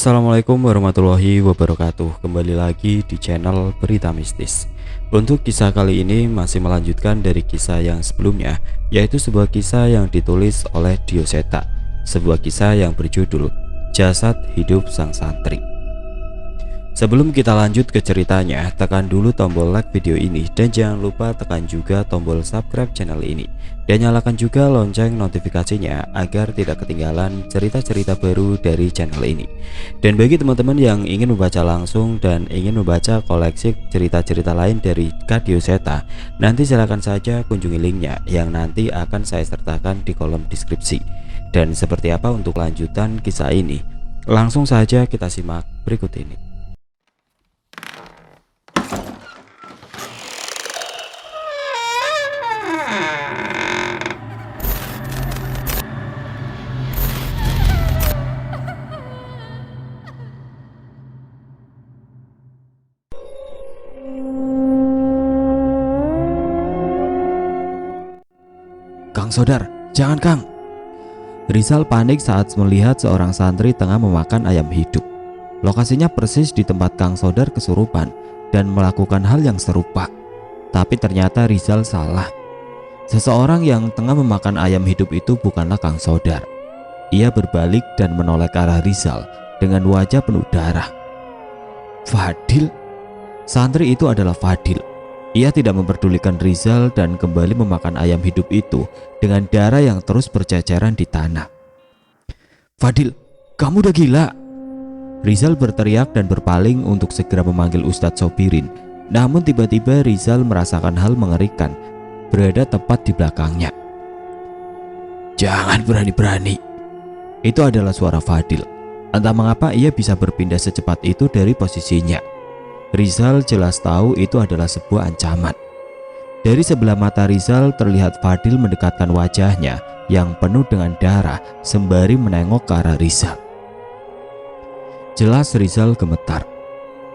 Assalamualaikum warahmatullahi wabarakatuh. Kembali lagi di channel Berita Mistis. Untuk kisah kali ini masih melanjutkan dari kisah yang sebelumnya, yaitu sebuah kisah yang ditulis oleh Dioseta. Sebuah kisah yang berjudul Jasad Hidup Sang Santri. Sebelum kita lanjut ke ceritanya, tekan dulu tombol like video ini dan jangan lupa tekan juga tombol subscribe channel ini dan nyalakan juga lonceng notifikasinya agar tidak ketinggalan cerita-cerita baru dari channel ini. Dan bagi teman-teman yang ingin membaca langsung dan ingin membaca koleksi cerita-cerita lain dari Kak Dioseta, nanti silahkan saja kunjungi linknya yang nanti akan saya sertakan di kolom deskripsi. Dan seperti apa untuk lanjutan kisah ini? Langsung saja kita simak berikut ini. "Kang Sodar, jangan Kang!" Rizal panik saat melihat seorang santri tengah memakan ayam hidup. Lokasinya persis di tempat Kang Sodar kesurupan dan melakukan hal yang serupa. Tapi ternyata Rizal salah. Seseorang yang tengah memakan ayam hidup itu bukanlah Kang Sodar. Ia berbalik dan menoleh ke arah Rizal dengan wajah penuh darah. Fadil? Santri itu adalah Fadil. Ia tidak memperdulikan Rizal dan kembali memakan ayam hidup itu dengan darah yang terus berceceran di tanah. "Fadil, kamu udah gila!" Rizal berteriak dan berpaling untuk segera memanggil Ustadz Sobirin. Namun tiba-tiba Rizal merasakan hal mengerikan berada tepat di belakangnya. "Jangan berani-berani." Itu adalah suara Fadil. Entah mengapa ia bisa berpindah secepat itu dari posisinya. Rizal jelas tahu itu adalah sebuah ancaman. Dari sebelah mata Rizal terlihat Fadil mendekatkan wajahnya yang penuh dengan darah sembari menengok ke arah Rizal. Jelas Rizal gemetar.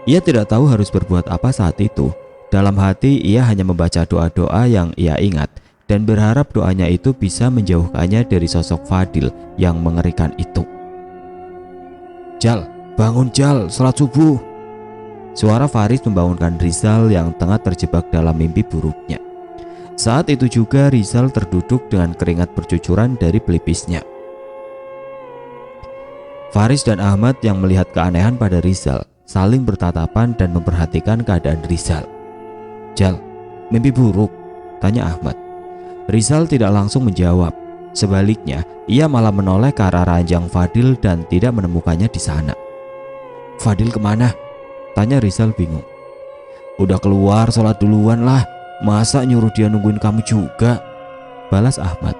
Ia tidak tahu harus berbuat apa saat itu. Dalam hati ia hanya membaca doa-doa yang ia ingat dan berharap doanya itu bisa menjauhkannya dari sosok Fadil yang mengerikan itu. "Jal, bangun Jal, salat subuh." Suara Faris membangunkan Rizal yang tengah terjebak dalam mimpi buruknya. Saat itu juga Rizal terduduk dengan keringat bercucuran dari pelipisnya. Faris dan Ahmad yang melihat keanehan pada Rizal saling bertatapan dan memperhatikan keadaan Rizal. "Jal, mimpi buruk?" tanya Ahmad. Rizal tidak langsung menjawab. Sebaliknya, ia malah menoleh ke arah ranjang Fadil dan tidak menemukannya di sana. "Fadil kemana?" tanya Rizal bingung. "Udah keluar sholat duluan lah, masa nyuruh dia nungguin kamu juga?" balas Ahmad.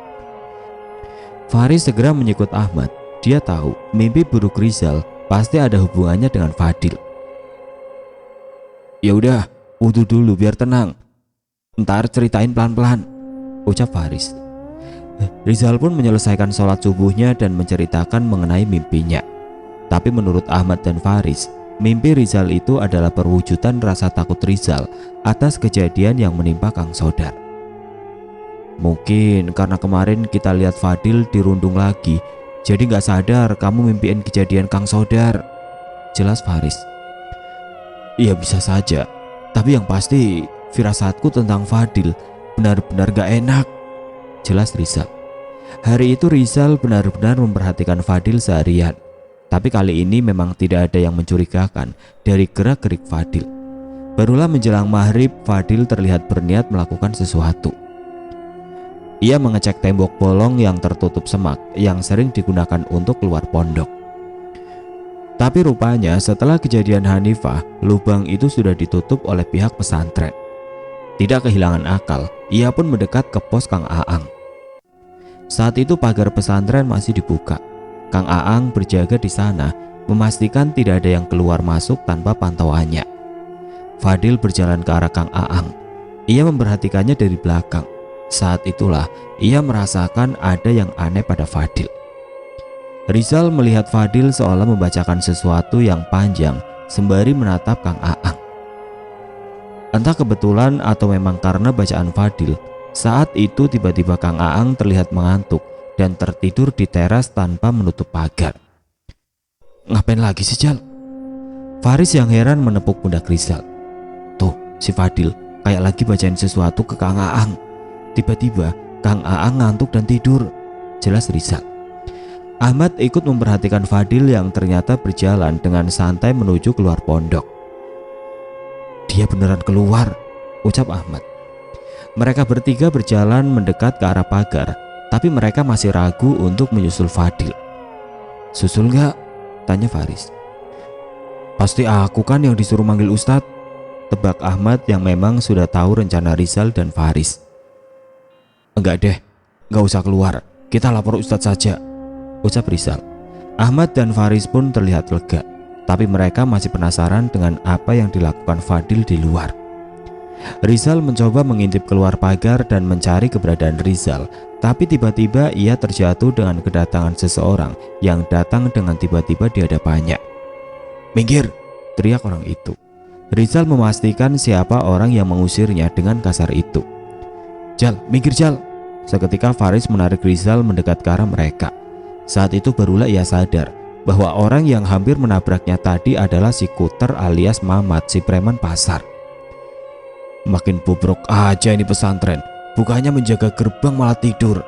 Faris segera menyikut Ahmad. Dia tahu mimpi buruk Rizal pasti ada hubungannya dengan Fadil. "Ya udah, wudu dulu biar tenang. Ntar ceritain pelan-pelan," ucap Faris. Rizal pun menyelesaikan sholat subuhnya dan menceritakan mengenai mimpinya. Tapi menurut Ahmad dan Faris, mimpi Rizal itu adalah perwujudan rasa takut Rizal atas kejadian yang menimpa Kang Sodar. "Mungkin karena kemarin kita lihat Fadil dirundung lagi, jadi gak sadar kamu mimpiin kejadian Kang Sodar," jelas Faris. "Iya bisa saja, tapi yang pasti firasatku tentang Fadil benar-benar gak enak," jelas Rizal. Hari itu Rizal benar-benar memperhatikan Fadil seharian. Tapi kali ini memang tidak ada yang mencurigakan dari gerak-gerik Fadil. Barulah menjelang maghrib Fadil terlihat berniat melakukan sesuatu. Ia mengecek tembok bolong yang tertutup semak yang sering digunakan untuk keluar pondok. Tapi rupanya setelah kejadian Hanifah, lubang itu sudah ditutup oleh pihak pesantren. Tidak kehilangan akal, ia pun mendekat ke pos Kang Aang. Saat itu pagar pesantren masih dibuka. Kang Aang berjaga di sana, memastikan tidak ada yang keluar masuk tanpa pantauannya. Fadil berjalan ke arah Kang Aang. Ia memperhatikannya dari belakang. Saat itulah ia merasakan ada yang aneh pada Fadil. Rizal melihat Fadil seolah membacakan sesuatu yang panjang sembari menatap Kang Aang. Entah kebetulan atau memang karena bacaan Fadil, saat itu tiba-tiba Kang Aang terlihat mengantuk dan tertidur di teras tanpa menutup pagar. ngapain lagi sih, Jal? Faris yang heran menepuk pundak Rizal. Tuh, si Fadil kayak lagi bacain sesuatu ke Kang Aang. Tiba-tiba Kang Aang ngantuk dan tidur, jelas Rizal. Ahmad ikut memperhatikan Fadil yang ternyata berjalan dengan santai menuju keluar pondok. Dia beneran keluar, ucap Ahmad. Mereka bertiga berjalan mendekat ke arah pagar, tapi mereka masih ragu untuk menyusul Fadil. Susul nggak? Tanya Faris. Pasti aku kan yang disuruh manggil Ustadz, tebak Ahmad yang memang sudah tahu rencana Rizal dan Faris. Enggak deh, nggak usah keluar, kita lapor Ustadz saja, ucap Rizal. Ahmad dan Faris pun terlihat lega, tapi mereka masih penasaran dengan apa yang dilakukan Fadil di luar. Rizal mencoba mengintip keluar pagar dan mencari keberadaan Rizal, tapi tiba-tiba ia terjatuh dengan kedatangan seseorang yang datang dengan tiba-tiba di hadapannya. Minggir, teriak orang itu. Rizal memastikan siapa orang yang mengusirnya dengan kasar itu. Jal, minggir Jal. Seketika Faris menarik Rizal mendekat ke arah mereka. Saat itu barulah ia sadar bahwa orang yang hampir menabraknya tadi adalah si Kuter alias Mamat, si preman pasar. Makin bobrok aja ini pesantren, bukannya menjaga gerbang malah tidur,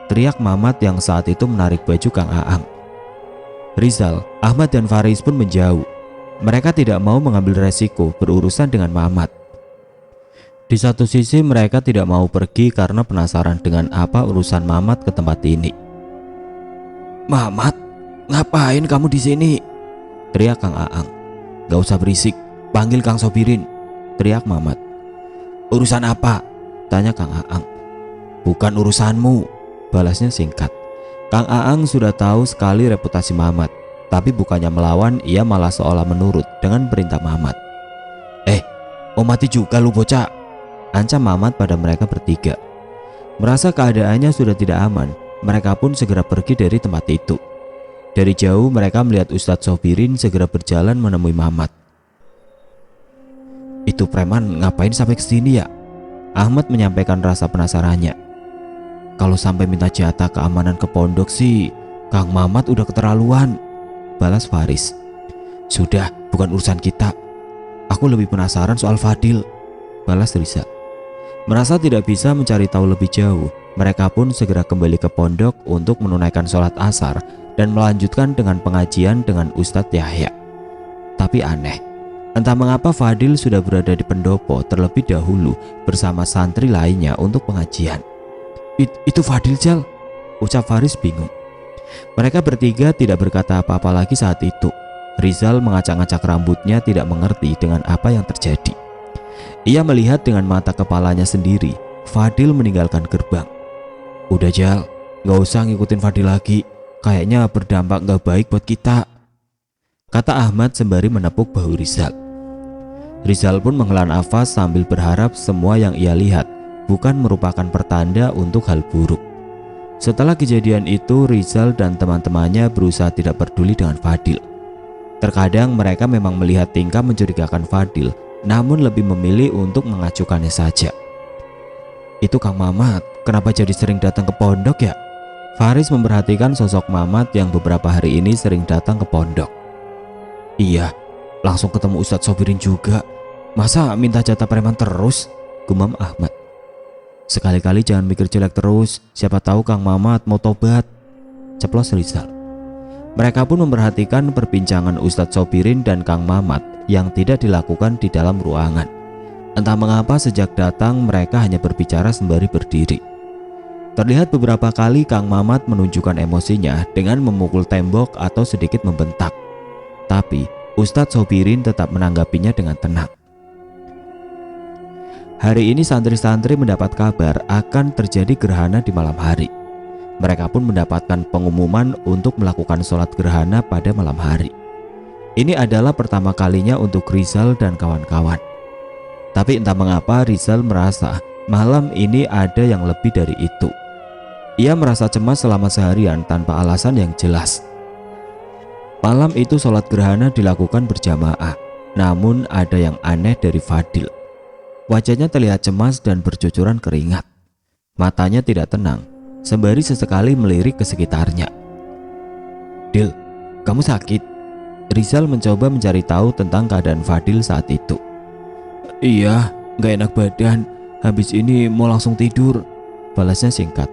teriak Mamat yang saat itu menarik baju Kang Aang. Rizal, Ahmad dan Faris pun menjauh. Mereka tidak mau mengambil resiko berurusan dengan Mamat. Di satu sisi mereka tidak mau pergi karena penasaran dengan apa urusan Mamat ke tempat ini. Mamat, ngapain kamu di sini? Teriak Kang Aang. Gak usah berisik, panggil Kang Sobirin, teriak Mamat. Urusan apa? Tanya Kang Aang. Bukan urusanmu, balasnya singkat. Kang Aang sudah tahu sekali reputasi Mamat, tapi bukannya melawan, ia malah seolah menurut dengan perintah Mamat. Mau mati juga lu bocah, ancam Mamat pada mereka bertiga. Merasa keadaannya sudah tidak aman, mereka pun segera pergi dari tempat itu. Dari jauh mereka melihat Ustadz Sobirin segera berjalan menemui Mamat. Itu preman ngapain sampai ke sini ya? Ahmad menyampaikan rasa penasarannya. Kalau sampai minta jatah keamanan ke pondok sih, Kang Mamat udah keterlaluan, balas Faris. Sudah, bukan urusan kita. Aku lebih penasaran soal Fadil, balas Rizal. Merasa tidak bisa mencari tahu lebih jauh, mereka pun segera kembali ke pondok untuk menunaikan sholat asar dan melanjutkan dengan pengajian dengan Ustadz Yahya. Tapi aneh, entah mengapa Fadil sudah berada di pendopo terlebih dahulu bersama santri lainnya untuk pengajian. Itu Fadil Jal, ucap Faris bingung. Mereka bertiga tidak berkata apa-apa lagi saat itu. Rizal mengacak-ngacak rambutnya tidak mengerti dengan apa yang terjadi. Ia melihat dengan mata kepalanya sendiri Fadil meninggalkan gerbang. Udah Jal, gak usah ngikutin Fadil lagi, kayaknya berdampak gak baik buat kita, kata Ahmad sembari menepuk bahu Rizal. Rizal pun menghela nafas sambil berharap semua yang ia lihat bukan merupakan pertanda untuk hal buruk. Setelah kejadian itu, Rizal dan teman-temannya berusaha tidak peduli dengan Fadil. Terkadang mereka memang melihat tingkah mencurigakan Fadil, namun lebih memilih untuk mengacukannya saja. Itu Kang Mamat, kenapa jadi sering datang ke pondok ya? Faris memperhatikan sosok Mamat yang beberapa hari ini sering datang ke pondok. Iya, langsung ketemu Ustadz Sobirin juga. Masa minta jatah preman terus? Gumam Ahmad. Sekali-kali jangan mikir jelek terus, siapa tahu Kang Mamat mau tobat, ceplos Rizal. Mereka pun memperhatikan perbincangan Ustadz Sobirin dan Kang Mamat yang tidak dilakukan di dalam ruangan. Entah mengapa sejak datang mereka hanya berbicara sembari berdiri. Terlihat beberapa kali Kang Mamat menunjukkan emosinya dengan memukul tembok atau sedikit membentak. Tapi Ustadz Sobirin tetap menanggapinya dengan tenang. Hari ini santri-santri mendapat kabar akan terjadi gerhana di malam hari. Mereka pun mendapatkan pengumuman untuk melakukan sholat gerhana pada malam hari. Ini adalah pertama kalinya untuk Rizal dan kawan-kawan. Tapi entah mengapa Rizal merasa malam ini ada yang lebih dari itu. Ia merasa cemas selama seharian tanpa alasan yang jelas. Malam itu sholat gerhana dilakukan berjamaah, namun ada yang aneh dari Fadil. Wajahnya terlihat cemas dan bercucuran keringat. Matanya tidak tenang, sembari sesekali melirik ke sekitarnya. Dil, kamu sakit? Rizal mencoba mencari tahu tentang keadaan Fadil saat itu. Iya, gak enak badan. Habis ini mau langsung tidur, balasnya singkat.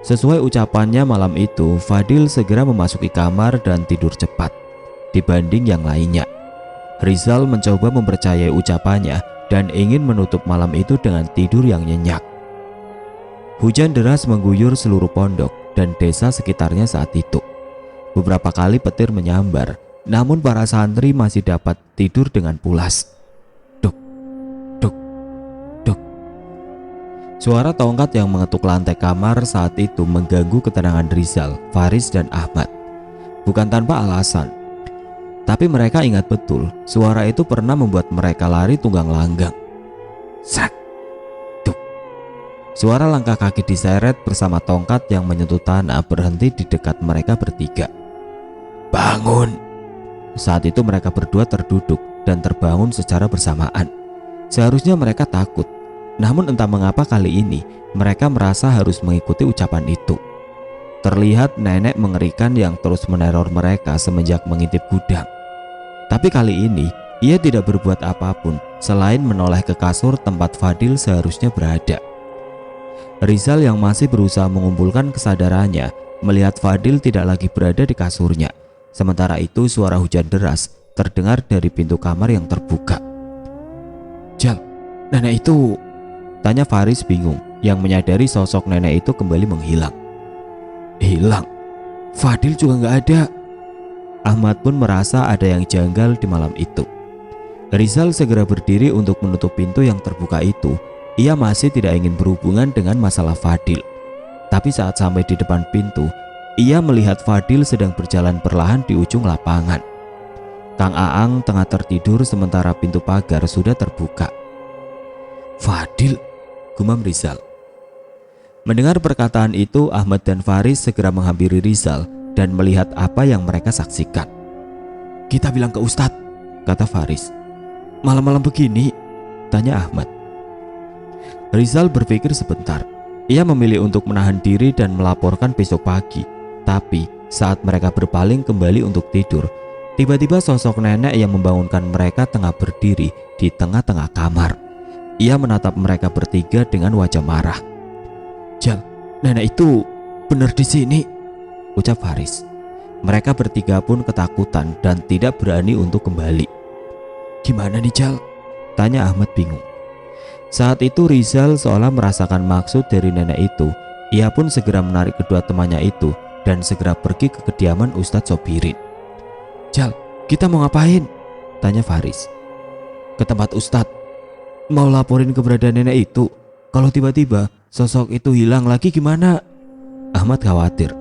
Sesuai ucapannya malam itu, Fadil segera memasuki kamar dan tidur cepat dibanding yang lainnya. Rizal mencoba mempercayai ucapannya dan ingin menutup malam itu dengan tidur yang nyenyak. Hujan deras mengguyur seluruh pondok dan desa sekitarnya saat itu. Beberapa kali petir menyambar, namun para santri masih dapat tidur dengan pulas. Duk, duk, duk. Suara tongkat yang mengetuk lantai kamar saat itu mengganggu ketenangan Rizal, Faris, dan Ahmad. Bukan tanpa alasan, tapi mereka ingat betul suara itu pernah membuat mereka lari tunggang langgang. Sak, duk. Suara langkah kaki diseret bersama tongkat yang menyentuh tanah berhenti di dekat mereka bertiga. Bangun! Saat itu mereka berdua terduduk dan terbangun secara bersamaan. Seharusnya mereka takut, namun entah mengapa kali ini mereka merasa harus mengikuti ucapan itu. Terlihat nenek mengerikan yang terus meneror mereka semenjak mengintip gudang. Tapi kali ini ia tidak berbuat apapun selain menoleh ke kasur tempat Fadil seharusnya berada. Rizal yang masih berusaha mengumpulkan kesadarannya melihat Fadil tidak lagi berada di kasurnya. Sementara itu suara hujan deras terdengar dari pintu kamar yang terbuka. Jal, nenek itu? Tanya Faris bingung yang menyadari sosok nenek itu kembali menghilang. Hilang? Fadil juga gak ada. Ahmad pun merasa ada yang janggal di malam itu. Rizal segera berdiri untuk menutup pintu yang terbuka itu. Ia masih tidak ingin berhubungan dengan masalah Fadil. Tapi saat sampai di depan pintu, ia melihat Fadil sedang berjalan perlahan di ujung lapangan. Kang Aang tengah tertidur sementara pintu pagar sudah terbuka. Fadil, gumam Rizal. Mendengar perkataan itu, Ahmad dan Faris segera menghampiri Rizal dan melihat apa yang mereka saksikan. Kita bilang ke Ustadz, kata Faris. Malam-malam begini? Tanya Ahmad. Rizal berpikir sebentar. Ia memilih untuk menahan diri dan melaporkan besok pagi. Tapi saat mereka berpaling kembali untuk tidur, tiba-tiba sosok nenek yang membangunkan mereka tengah berdiri di tengah-tengah kamar. Ia menatap mereka bertiga dengan wajah marah. Jal, nenek itu benar di sini, ucap Faris. Mereka bertiga pun ketakutan dan tidak berani untuk kembali. Gimana nih Jal? Tanya Ahmad bingung. Saat itu Rizal seolah merasakan maksud dari nenek itu. Ia pun segera menarik kedua temannya itu dan segera pergi ke kediaman Ustadz Sobirin. Jal, kita mau ngapain? Tanya Faris. Ke tempat Ustadz. Mau laporin keberadaan nenek itu. Kalau tiba-tiba sosok itu hilang lagi gimana? Ahmad khawatir.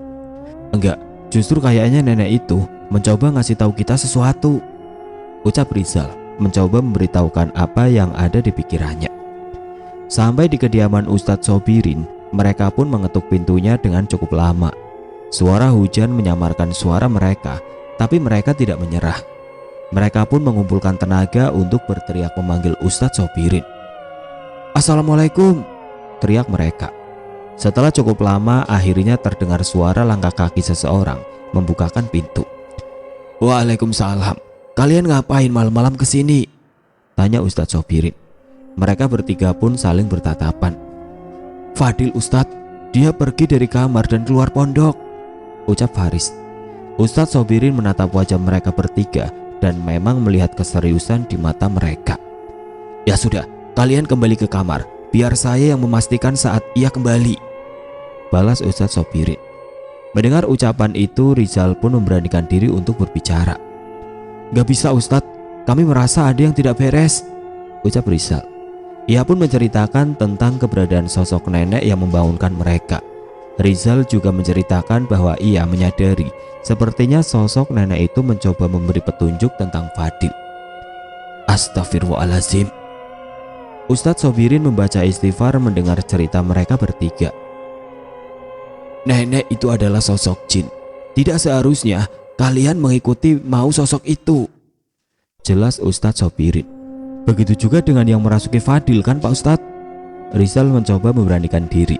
Enggak, justru kayaknya nenek itu mencoba ngasih tahu kita sesuatu, ucap Rizal mencoba memberitahukan apa yang ada di pikirannya. Sampai di kediaman Ustadz Sobirin, mereka pun mengetuk pintunya dengan cukup lama. Suara hujan menyamarkan suara mereka, tapi mereka tidak menyerah. Mereka pun mengumpulkan tenaga untuk berteriak memanggil Ustadz Sobirin. Assalamualaikum, teriak mereka. Setelah cukup lama, akhirnya terdengar suara langkah kaki seseorang membukakan pintu. Waalaikumsalam. Kalian ngapain malam-malam kesini? Tanya Ustadz Sobirin. Mereka bertiga pun saling bertatapan. Fadil Ustadz, dia pergi dari kamar dan keluar pondok, ucap Faris. Ustadz Sobirin menatap wajah mereka bertiga dan memang melihat keseriusan di mata mereka. Ya sudah, kalian kembali ke kamar. Biar saya yang memastikan saat ia kembali, balas Ustadz Sobirin. Mendengar ucapan itu, Rizal pun memberanikan diri untuk berbicara. Gak bisa Ustadz, kami merasa ada yang tidak beres, ucap Rizal. Ia pun menceritakan tentang keberadaan sosok nenek yang membangunkan mereka. Rizal juga menceritakan bahwa ia menyadari sepertinya sosok nenek itu mencoba memberi petunjuk tentang Fadil. Astagfirullahaladzim. Ustadz Sobirin membaca istighfar mendengar cerita mereka bertiga. Nenek itu adalah sosok jin. Tidak seharusnya kalian mengikuti mau sosok itu, jelas Ustadz Sobirin. Begitu juga dengan yang merasuki Fadil kan Pak Ustadz? Rizal mencoba memberanikan diri.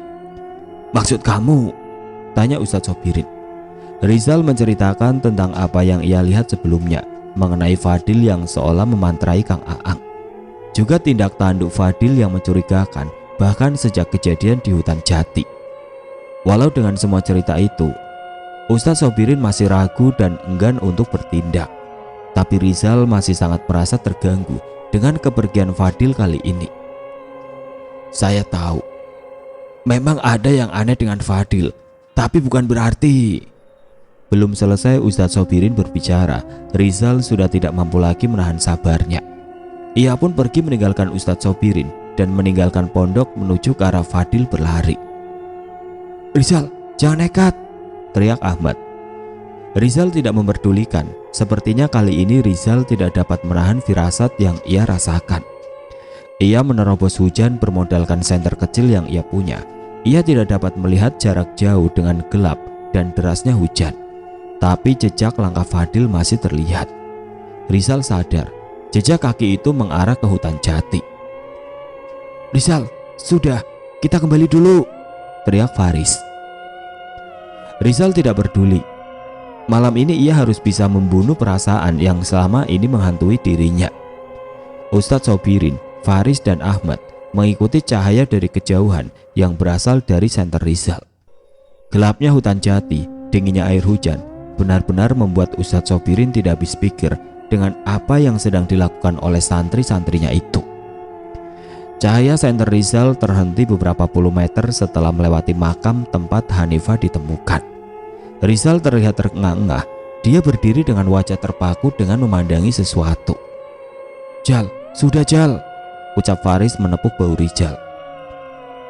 Maksud kamu? Tanya Ustadz Sobirin. Rizal menceritakan tentang apa yang ia lihat sebelumnya mengenai Fadil yang seolah memantrai Kang Aang. Juga tindak tanduk Fadil yang mencurigakan bahkan sejak kejadian di hutan jati. Walau dengan semua cerita itu, Ustadz Sobirin masih ragu dan enggan untuk bertindak. Tapi Rizal masih sangat merasa terganggu dengan kepergian Fadil kali ini. Saya tahu, memang ada yang aneh dengan Fadil, tapi bukan berarti. Belum selesai Ustadz Sobirin berbicara, Rizal sudah tidak mampu lagi menahan sabarnya. Ia pun pergi meninggalkan Ustadz Sobirin dan meninggalkan pondok menuju ke arah Fadil berlari. Rizal, jangan nekat, teriak Ahmad. Rizal tidak memperdulikan. Sepertinya kali ini Rizal tidak dapat menahan firasat yang ia rasakan. Ia menerobos hujan bermodalkan senter kecil yang ia punya. Ia tidak dapat melihat jarak jauh dengan gelap dan derasnya hujan. Tapi jejak langkah Fadil masih terlihat. Rizal sadar, jejak kaki itu mengarah ke hutan jati. Rizal, sudah, kita kembali dulu, teriak Faris. Rizal tidak peduli. Malam ini ia harus bisa membunuh perasaan yang selama ini menghantui dirinya. Ustadz Sobirin, Faris dan Ahmad mengikuti cahaya dari kejauhan yang berasal dari senter Rizal. Gelapnya hutan jati, dinginnya air hujan benar-benar membuat Ustadz Sobirin tidak habis pikir dengan apa yang sedang dilakukan oleh santri-santrinya itu. Cahaya senter Rizal terhenti beberapa puluh meter setelah melewati makam tempat Hanifah ditemukan. Rizal terlihat terengah-engah. Dia berdiri dengan wajah terpaku dengan memandangi sesuatu. Jal, sudah Jal, ucap Faris menepuk bahu Rizal.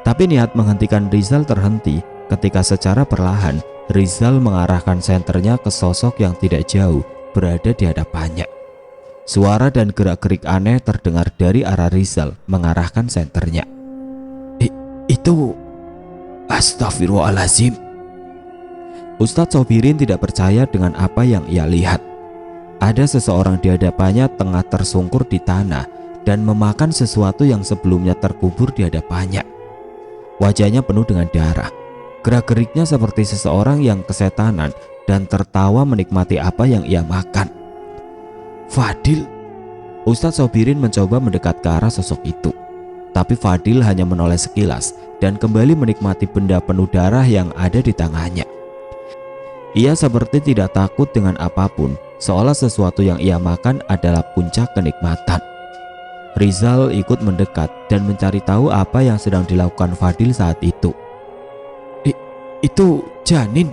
Tapi niat menghentikan Rizal terhenti ketika secara perlahan Rizal mengarahkan senternya ke sosok yang tidak jauh berada di hadapannya. Suara dan gerak-gerik aneh terdengar dari arah Rizal mengarahkan senternya. Itu Astagfirullahaladzim. Ustadz Sobirin tidak percaya dengan apa yang ia lihat. Ada seseorang di hadapannya tengah tersungkur di tanah dan memakan sesuatu yang sebelumnya terkubur di hadapannya. Wajahnya penuh dengan darah. Gerak-geriknya seperti seseorang yang kesetanan dan tertawa menikmati apa yang ia makan. Fadil. Ustadz Sobirin mencoba mendekat ke arah sosok itu. Tapi Fadil hanya menoleh sekilas dan kembali menikmati benda penuh darah yang ada di tangannya. Ia seperti tidak takut dengan apapun, seolah sesuatu yang ia makan adalah puncak kenikmatan. Rizal ikut mendekat dan mencari tahu apa yang sedang dilakukan Fadil saat itu. Itu janin?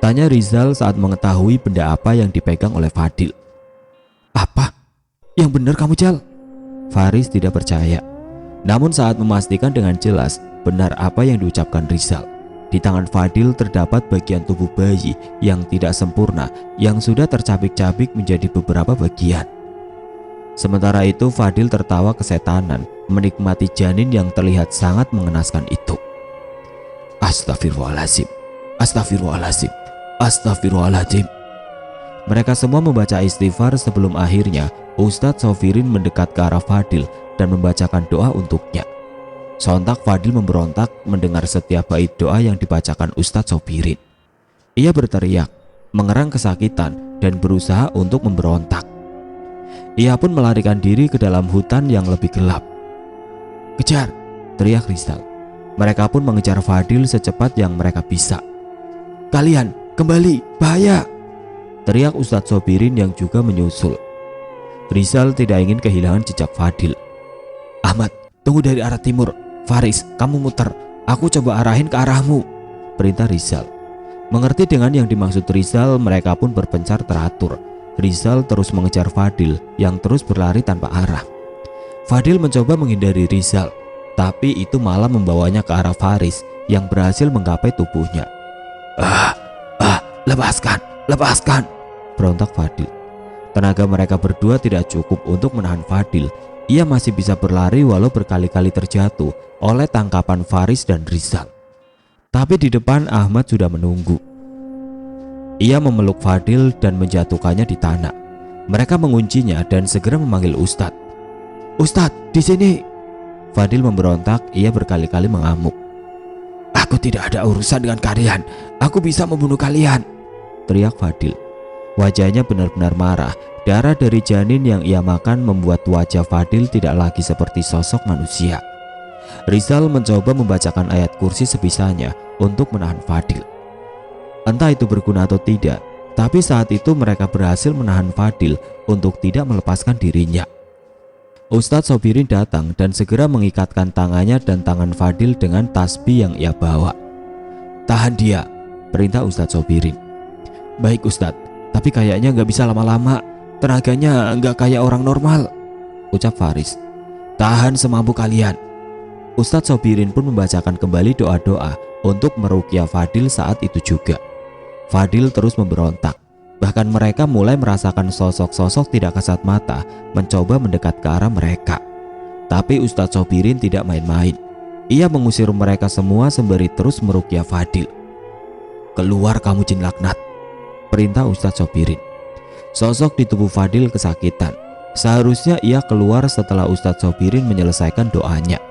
Tanya Rizal saat mengetahui benda apa yang dipegang oleh Fadil. Apa? Yang benar kamu Jal? Faris tidak percaya. Namun saat memastikan dengan jelas benar apa yang diucapkan Rizal, di tangan Fadil terdapat bagian tubuh bayi yang tidak sempurna yang sudah tercabik-cabik menjadi beberapa bagian. Sementara itu Fadil tertawa kesetanan menikmati janin yang terlihat sangat mengenaskan itu. Astagfirullahaladzim, astagfirullahaladzim, astagfirullahaladzim. Mereka semua membaca istighfar sebelum akhirnya Ustadz Sobirin mendekat ke arah Fadil dan membacakan doa untuknya. Sontak Fadil memberontak mendengar setiap bait doa yang dibacakan Ustadz Sobirin. Ia berteriak, mengerang kesakitan dan berusaha untuk memberontak. Ia pun melarikan diri ke dalam hutan yang lebih gelap. Kejar, teriak Rizal. Mereka pun mengejar Fadil secepat yang mereka bisa. Kalian kembali, bahaya, teriak Ustadz Sobirin yang juga menyusul. Rizal tidak ingin kehilangan jejak Fadil. Ahmad, tunggu dari arah timur. Faris, kamu muter, aku coba arahin ke arahmu, perintah Rizal. Mengerti dengan yang dimaksud Rizal, mereka pun berpencar teratur. Rizal terus mengejar Fadil yang terus berlari tanpa arah. Fadil mencoba menghindari Rizal, tapi itu malah membawanya ke arah Faris yang berhasil menggapai tubuhnya. Lepaskan, lepaskan, berontak Fadil. Tenaga mereka berdua tidak cukup untuk menahan Fadil. Ia masih bisa berlari walau berkali-kali terjatuh oleh tangkapan Faris dan Rizal. Tapi di depan Ahmad sudah menunggu. Ia memeluk Fadil dan menjatuhkannya di tanah. Mereka menguncinya dan segera memanggil Ustadz. Ustadz, di sini. Fadil memberontak, ia berkali-kali mengamuk. Aku tidak ada urusan dengan kalian. Aku bisa membunuh kalian, teriak Fadil. Wajahnya benar-benar marah. Darah dari janin yang ia makan membuat wajah Fadil tidak lagi seperti sosok manusia. Rizal mencoba membacakan ayat kursi sebisanya untuk menahan Fadil. Entah itu berguna atau tidak, tapi saat itu mereka berhasil menahan Fadil untuk tidak melepaskan dirinya. Ustadz Sobirin datang dan segera mengikatkan tangannya dan tangan Fadil dengan tasbih yang ia bawa. Tahan dia, perintah Ustadz Sobirin. Baik Ustadz, tapi kayaknya nggak bisa lama-lama. Tenaganya nggak kayak orang normal, ucap Faris. Tahan semampu kalian. Ustadz Sobirin pun membacakan kembali doa-doa untuk meruqyah Fadil saat itu juga. Fadil terus memberontak. Bahkan mereka mulai merasakan sosok-sosok tidak kasat mata mencoba mendekat ke arah mereka. Tapi Ustadz Sobirin tidak main-main. Ia mengusir mereka semua sembari terus meruqyah Fadil. Keluar kamu jin laknat, perintah Ustadz Sobirin. Sosok di tubuh Fadil kesakitan. Seharusnya ia keluar setelah Ustadz Sobirin menyelesaikan doanya.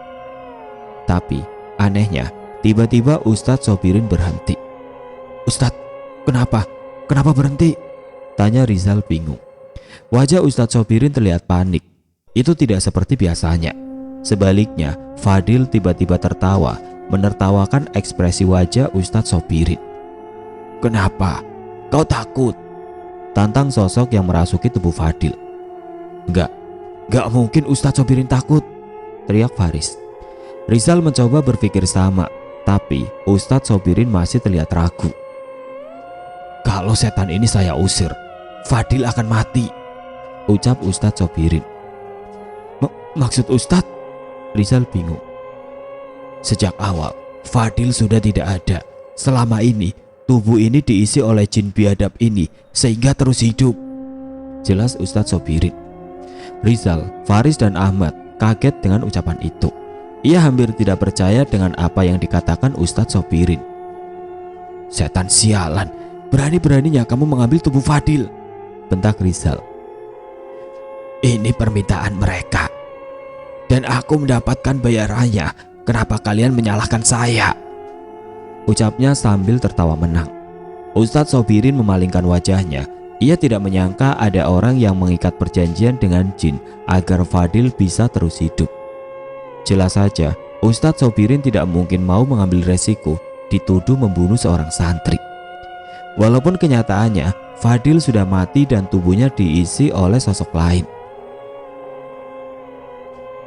Tapi anehnya, tiba-tiba Ustadz Sobirin berhenti. Ustadz, kenapa? Kenapa berhenti? Tanya Rizal bingung. Wajah Ustadz Sobirin terlihat panik. Itu tidak seperti biasanya. Sebaliknya, Fadil tiba-tiba tertawa, menertawakan ekspresi wajah Ustadz Sobirin. Kenapa? Kau takut? Tantang sosok yang merasuki tubuh Fadil. Enggak mungkin Ustadz Sobirin takut, teriak Faris. Rizal mencoba berpikir sama, tapi Ustadz Sobirin masih terlihat ragu. Kalau setan ini saya usir, Fadil akan mati, ucap Ustadz Sobirin. Maksud Ustadz? Rizal bingung. Sejak awal, Fadil sudah tidak ada. Selama ini, tubuh ini diisi oleh jin biadab ini sehingga terus hidup, jelas Ustadz Sobirin. Rizal, Faris dan Ahmad kaget dengan ucapan itu. Ia hampir tidak percaya dengan apa yang dikatakan Ustadz Sobirin. Setan sialan, berani-beraninya kamu mengambil tubuh Fadil, bentak Rizal. Ini permintaan mereka dan aku mendapatkan bayarannya. Kenapa kalian menyalahkan saya? Ucapnya sambil tertawa menang. Ustadz Sobirin memalingkan wajahnya. Ia tidak menyangka ada orang yang mengikat perjanjian dengan jin agar Fadil bisa terus hidup. Jelas saja, Ustadz Sobirin tidak mungkin mau mengambil resiko dituduh membunuh seorang santri. Walaupun kenyataannya Fadil sudah mati dan tubuhnya diisi oleh sosok lain.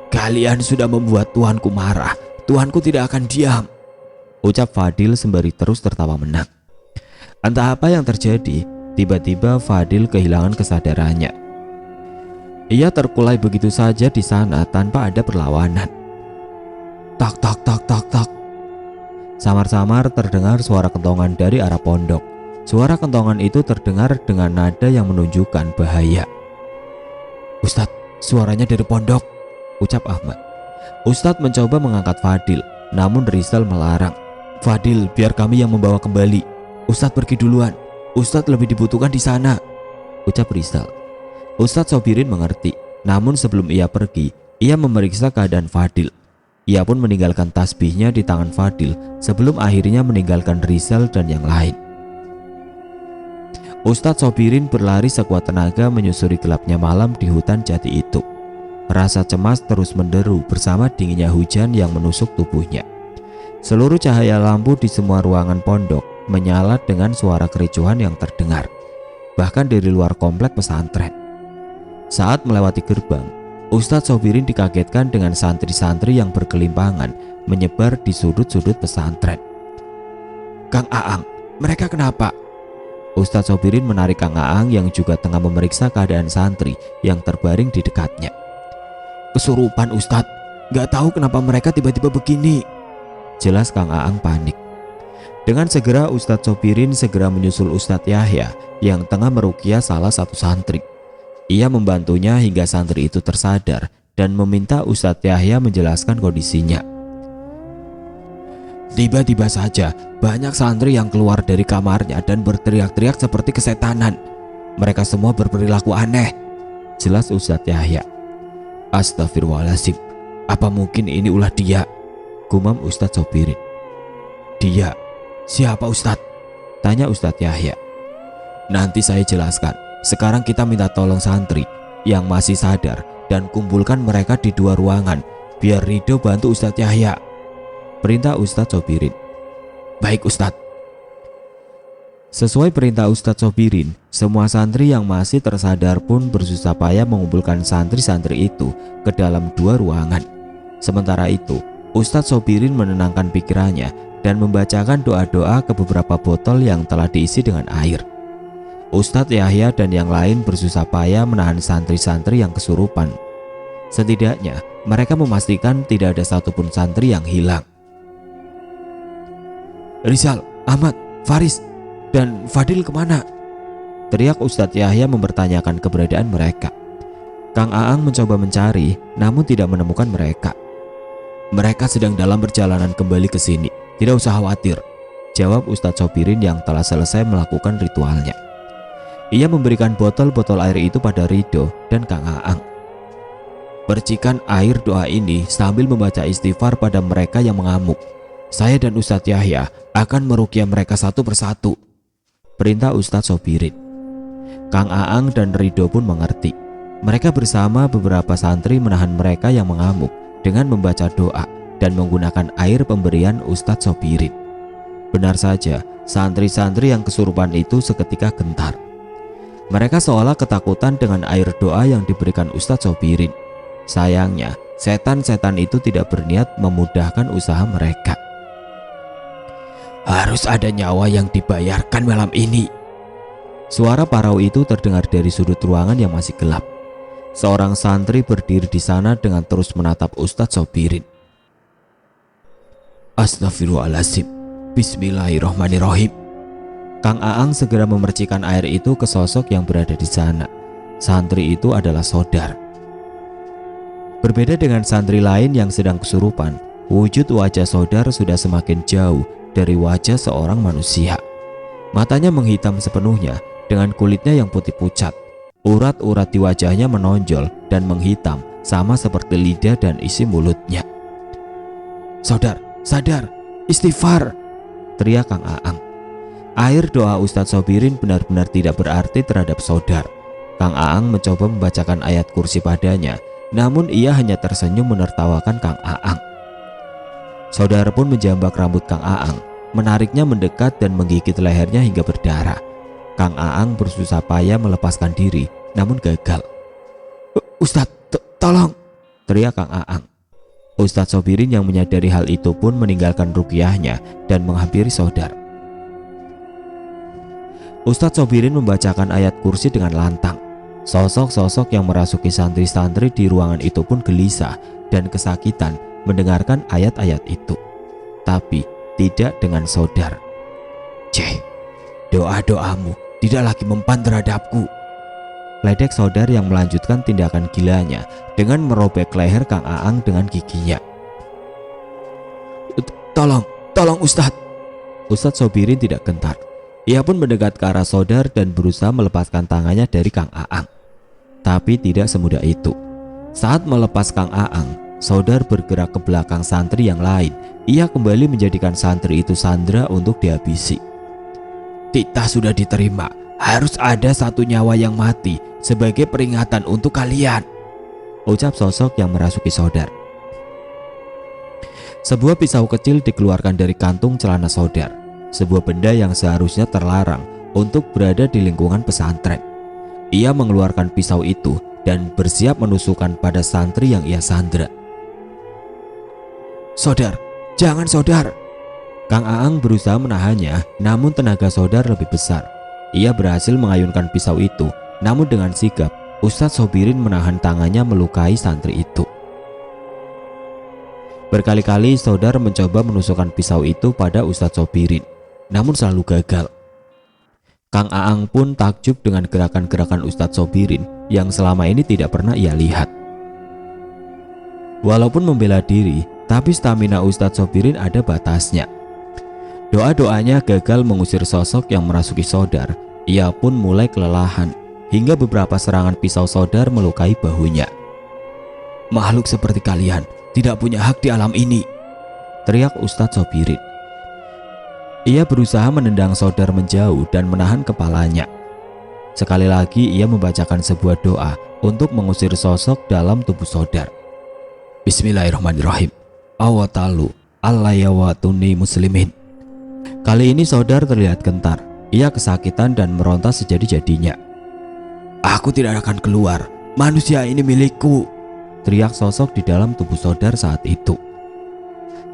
Kalian sudah membuat tuanku marah. Tuanku tidak akan diam, ucap Fadil sembari terus tertawa menang. Entah apa yang terjadi, tiba-tiba Fadil kehilangan kesadarannya. Ia terkulai begitu saja di sana tanpa ada perlawanan. Tak tak tak tak tak. Samar-samar terdengar suara kentongan dari arah pondok. Suara kentongan itu terdengar dengan nada yang menunjukkan bahaya. Ustadz, suaranya dari pondok, ucap Ahmad. Ustadz mencoba mengangkat Fadil, namun Rizal melarang. Fadil, biar kami yang membawa kembali. Ustadz pergi duluan. Ustadz lebih dibutuhkan di sana, ucap Rizal. Ustadz Sobirin mengerti, namun sebelum ia pergi, ia memeriksa keadaan Fadil. Ia pun meninggalkan tasbihnya di tangan Fadil sebelum akhirnya meninggalkan Rizal dan yang lain. Ustadz Sobirin berlari sekuat tenaga menyusuri gelapnya malam di hutan jati itu. Rasa cemas terus menderu bersama dinginnya hujan yang menusuk tubuhnya. Seluruh cahaya lampu di semua ruangan pondok menyala dengan suara kericuhan yang terdengar, bahkan dari luar komplek pesantren. Saat melewati gerbang, Ustadz Sobirin dikagetkan dengan santri-santri yang berkelimpangan menyebar di sudut-sudut pesantren. Kang Aang, mereka kenapa? Ustadz Sobirin menarik Kang Aang yang juga tengah memeriksa keadaan santri yang terbaring di dekatnya. Kesurupan Ustadz, gak tahu kenapa mereka tiba-tiba begini, jelas Kang Aang panik. Dengan segera Ustadz Sobirin segera menyusul Ustadz Yahya yang tengah meruqyah salah satu santri. Ia membantunya hingga santri itu tersadar dan meminta Ustadz Yahya menjelaskan kondisinya. Tiba-tiba saja banyak santri yang keluar dari kamarnya dan berteriak-teriak seperti kesetanan. Mereka semua berperilaku aneh, jelas Ustadz Yahya. Astagfirullahaladzim, apa mungkin ini ulah dia? Gumam Ustadz Sobirin. Dia. Siapa Ustadz? Tanya Ustadz Yahya. Nanti saya jelaskan. Sekarang kita minta tolong santri yang masih sadar dan kumpulkan mereka di 2 ruangan biar Ridho bantu Ustadz Yahya. Perintah Ustadz Sobirin. Baik Ustadz. Sesuai perintah Ustadz Sobirin, semua santri yang masih tersadar pun bersusah payah mengumpulkan santri-santri itu ke dalam 2 ruangan. Sementara itu, Ustadz Sobirin menenangkan pikirannya dan membacakan doa-doa ke beberapa botol yang telah diisi dengan air. Ustadz Yahya dan yang lain bersusah payah menahan santri-santri yang kesurupan. Setidaknya, mereka memastikan tidak ada satupun santri yang hilang. Rizal, Ahmad, Faris, dan Fadil kemana? Teriak Ustadz Yahya mempertanyakan keberadaan mereka. Kang Aang mencoba mencari, namun tidak menemukan mereka. Mereka sedang dalam perjalanan kembali ke sini. Tidak usah khawatir, jawab Ustadz Sobirin yang telah selesai melakukan ritualnya. Ia memberikan botol-botol air itu pada Ridho dan Kang Aang. Percikan air doa ini sambil membaca istighfar pada mereka yang mengamuk. Saya dan Ustadz Yahya akan meruqyah mereka satu persatu. Perintah Ustadz Sobirin. Kang Aang dan Ridho pun mengerti. Mereka bersama beberapa santri menahan mereka yang mengamuk dengan membaca doa dan menggunakan air pemberian Ustadz Sobirin. Benar saja, santri-santri yang kesurupan itu seketika gentar. Mereka seolah ketakutan dengan air doa yang diberikan Ustadz Sobirin. Sayangnya, setan-setan itu tidak berniat memudahkan usaha mereka. Harus ada nyawa yang dibayarkan malam ini. Suara parau itu terdengar dari sudut ruangan yang masih gelap. Seorang santri berdiri di sana dengan terus menatap Ustadz Sobirin. Astagfirullahaladzim. Bismillahirrahmanirrahim. Kang Aang segera memercikan air itu ke sosok yang berada di sana. Santri itu adalah Sodar. Berbeda dengan santri lain yang sedang kesurupan, wujud wajah Sodar sudah semakin jauh dari wajah seorang manusia. Matanya menghitam sepenuhnya dengan kulitnya yang putih pucat. Urat-urat di wajahnya menonjol dan menghitam sama seperti lidah dan isi mulutnya. Sodar, sadar, istighfar, teriak Kang Aang. Air doa Ustadz Sobirin benar-benar tidak berarti terhadap Sodar. Kang Aang mencoba membacakan ayat kursi padanya, namun ia hanya tersenyum menertawakan Kang Aang. Sodar pun menjambak rambut Kang Aang, menariknya mendekat dan menggigit lehernya hingga berdarah. Kang Aang bersusah payah melepaskan diri, namun gagal. Ustadz, tolong, teriak Kang Aang. Ustadz Sobirin yang menyadari hal itu pun meninggalkan ruqyahnya dan menghampiri Sodar. Ustadz Sobirin membacakan ayat kursi dengan lantang. Sosok-sosok yang merasuki santri-santri di ruangan itu pun gelisah dan kesakitan mendengarkan ayat-ayat itu. Tapi tidak dengan Sodar. Doa-doamu tidak lagi mempan terhadapku. Ledek Sodar yang melanjutkan tindakan gilanya dengan merobek leher Kang Aang dengan giginya. Tolong Ustadz. Ustadz Sobirin tidak gentar. Ia pun mendekat ke arah Sodar dan berusaha melepaskan tangannya dari Kang Aang. Tapi tidak semudah itu. Saat melepas Kang Aang, Sodar bergerak ke belakang santri yang lain. Ia kembali menjadikan santri itu sandra untuk dihabisi. Titah sudah diterima. Harus ada satu nyawa yang mati sebagai peringatan untuk kalian, ucap sosok yang merasuki Sodar. Sebuah pisau kecil dikeluarkan dari kantung celana Sodar. Sebuah benda yang seharusnya terlarang untuk berada di lingkungan pesantren. Ia mengeluarkan pisau itu dan bersiap menusukkan pada santri yang ia sandra. Sodar, jangan Sodar. Kang Aang berusaha menahannya, namun tenaga Sodar lebih besar. Ia berhasil mengayunkan pisau itu, namun dengan sigap Ustadz Sobirin menahan tangannya melukai santri itu. Berkali-kali Sodar mencoba menusukkan pisau itu pada Ustadz Sobirin, namun selalu gagal. Kang Aang pun takjub dengan gerakan-gerakan Ustadz Sobirin yang selama ini tidak pernah ia lihat. Walaupun membela diri, tapi stamina Ustadz Sobirin ada batasnya. Doa-doanya gagal mengusir sosok yang merasuki Sodar. Ia pun mulai kelelahan hingga beberapa serangan pisau Sodar melukai bahunya. Makhluk seperti kalian tidak punya hak di alam ini, teriak Ustadz Sobirin. Ia berusaha menendang Sodar menjauh dan menahan kepalanya. Sekali lagi ia membacakan sebuah doa untuk mengusir sosok dalam tubuh Sodar. Bismillahirrahmanirrahim. Awatalu allayawatuni muslimin. Kali ini Sodar terlihat gentar. Ia kesakitan dan meronta sejadi-jadinya. Aku tidak akan keluar. Manusia ini milikku, teriak sosok di dalam tubuh Sodar saat itu.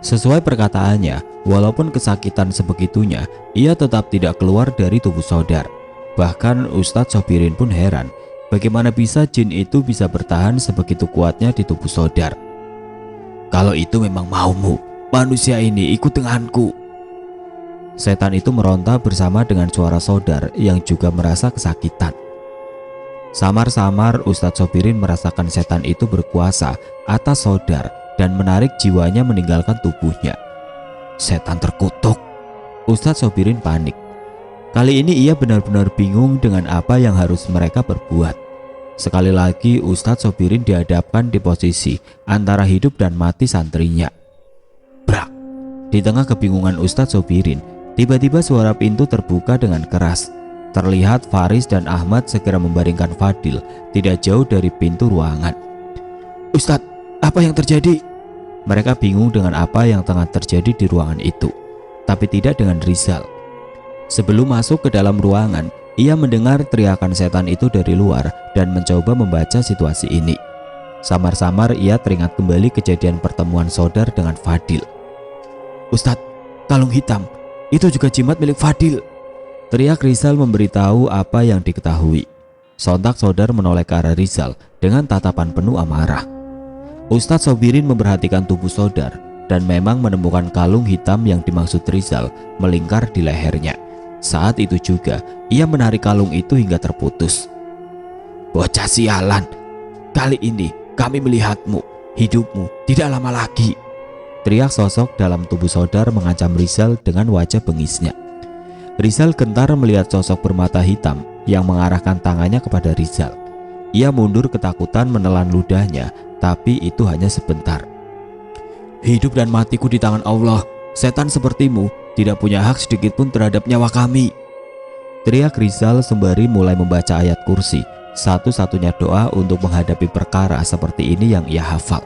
Sesuai perkataannya, walaupun kesakitan sebegitunya, ia tetap tidak keluar dari tubuh Sodar. Bahkan Ustadz Sobirin pun heran, bagaimana bisa jin itu bisa bertahan sebegitu kuatnya di tubuh Sodar. Kalau itu memang maumu, manusia ini ikut denganku. Setan itu meronta bersama dengan suara Sodar yang juga merasa kesakitan. Samar-samar Ustadz Sobirin merasakan setan itu berkuasa atas Sodar dan menarik jiwanya meninggalkan tubuhnya. Setan terkutuk. Ustadz Sobirin panik. Kali ini ia benar-benar bingung dengan apa yang harus mereka perbuat. Sekali lagi Ustadz Sobirin dihadapkan di posisi antara hidup dan mati santrinya. Brak! Di tengah kebingungan Ustadz Sobirin, tiba-tiba suara pintu terbuka dengan keras. Terlihat Faris dan Ahmad segera membaringkan Fadil tidak jauh dari pintu ruangan. Ustadz, apa yang terjadi? Mereka bingung dengan apa yang tengah terjadi di ruangan itu, tapi tidak dengan Rizal. Sebelum masuk ke dalam ruangan, ia mendengar teriakan setan itu dari luar dan mencoba membaca situasi ini. Samar-samar ia teringat kembali kejadian pertemuan Sodar dengan Fadil. Ustadz, kalung hitam, itu juga jimat milik Fadil, teriak Rizal memberitahu apa yang diketahui. Sontak Sodar menoleh ke arah Rizal dengan tatapan penuh amarah. Ustadz Sobirin memperhatikan tubuh Sodar dan memang menemukan kalung hitam yang dimaksud Rizal melingkar di lehernya. Saat itu juga ia menarik kalung itu hingga terputus. Bocah sialan, kali ini kami melihatmu, hidupmu tidak lama lagi, teriak sosok dalam tubuh Sodar mengancam Rizal dengan wajah bengisnya. Rizal gentar melihat sosok bermata hitam yang mengarahkan tangannya kepada Rizal. Ia mundur ketakutan menelan ludahnya, tapi itu hanya sebentar. Hidup dan matiku di tangan Allah. Setan sepertimu tidak punya hak sedikit pun terhadap nyawa kami, teriak Rizal sembari mulai membaca ayat kursi, satu-satunya doa untuk menghadapi perkara seperti ini yang ia hafal.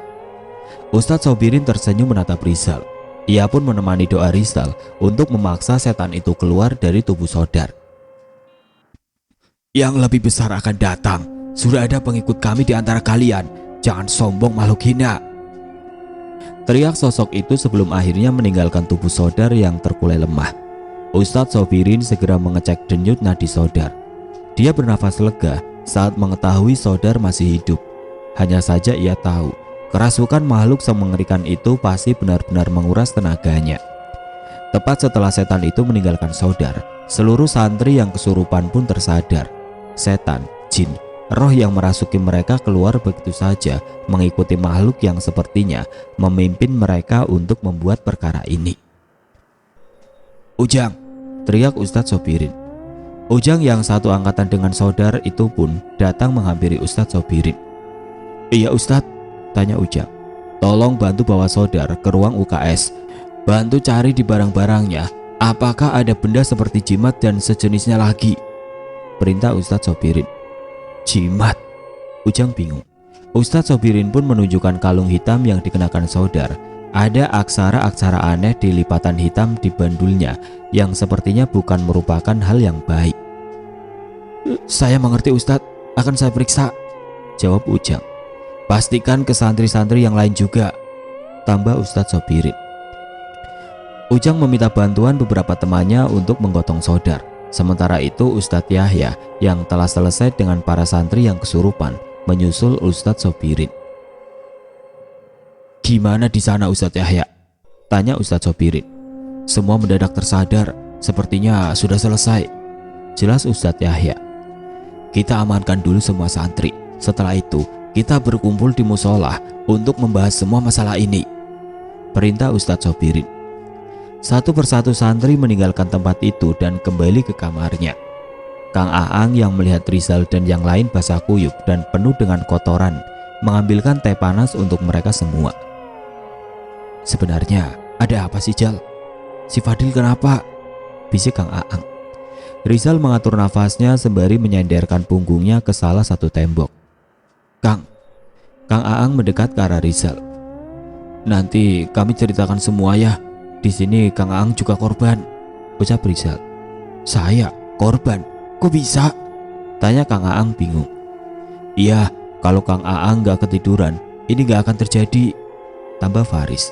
Ustadz Sobirin tersenyum menatap Rizal. Ia pun menemani doa Rizal untuk memaksa setan itu keluar dari tubuh Sodar. Yang lebih besar akan datang. Sudah ada pengikut kami di antara kalian. Jangan sombong makhluk hina, teriak sosok itu sebelum akhirnya meninggalkan tubuh Sodar yang terkulai lemah. Ustadz Sobirin segera mengecek denyut nadi Sodar. Dia bernafas lega saat mengetahui Sodar masih hidup. Hanya saja ia tahu kerasukan makhluk semengerikan itu pasti benar-benar menguras tenaganya. Tepat setelah setan itu meninggalkan Sodar, seluruh santri yang kesurupan pun tersadar. Setan, jin, roh yang merasuki mereka keluar begitu saja mengikuti makhluk yang sepertinya memimpin mereka untuk membuat perkara ini. Ujang, teriak Ustadz Sobirin. Ujang yang satu angkatan dengan Sodar itu pun datang menghampiri Ustadz Sobirin. Iya Ustadz, tanya Ujang. Tolong bantu bawa Sodar ke ruang UKS. Bantu cari di barang-barangnya. Apakah ada benda seperti jimat dan sejenisnya lagi? Perintah Ustadz Sobirin. Jimat? Ujang bingung. Ustadz Sobirin pun menunjukkan kalung hitam yang dikenakan Sodar. Ada aksara-aksara aneh di lipatan hitam di bandulnya yang sepertinya bukan merupakan hal yang baik. Saya mengerti Ustadz, akan saya periksa, jawab Ujang. Pastikan ke santri-santri yang lain juga, tambah Ustadz Sobirin. Ujang meminta bantuan beberapa temannya untuk menggotong Sodar. Sementara itu Ustadz Yahya yang telah selesai dengan para santri yang kesurupan menyusul Ustadz Sobirin. Gimana di sana Ustadz Yahya? Tanya Ustadz Sobirin. Semua mendadak tersadar, sepertinya sudah selesai, jelas Ustadz Yahya. Kita amankan dulu semua santri. Setelah itu kita berkumpul di musola untuk membahas semua masalah ini, perintah Ustadz Sobirin. Satu persatu santri meninggalkan tempat itu dan kembali ke kamarnya. Kang Aang yang melihat Rizal dan yang lain basah kuyup dan penuh dengan kotoran mengambilkan teh panas untuk mereka semua. Sebenarnya ada apa sih Jal? Si Fadil kenapa? bisik Kang Aang. Rizal mengatur nafasnya sembari menyandarkan punggungnya ke salah satu tembok. Kang Aang mendekat ke arah Rizal. Nanti kami ceritakan semua ya. Di sini Kang Aang juga korban, ucap Rizal. Saya korban? Kok bisa? Tanya Kang Aang bingung. Iya, kalau Kang Aang gak ketiduran, ini gak akan terjadi, tambah Faris.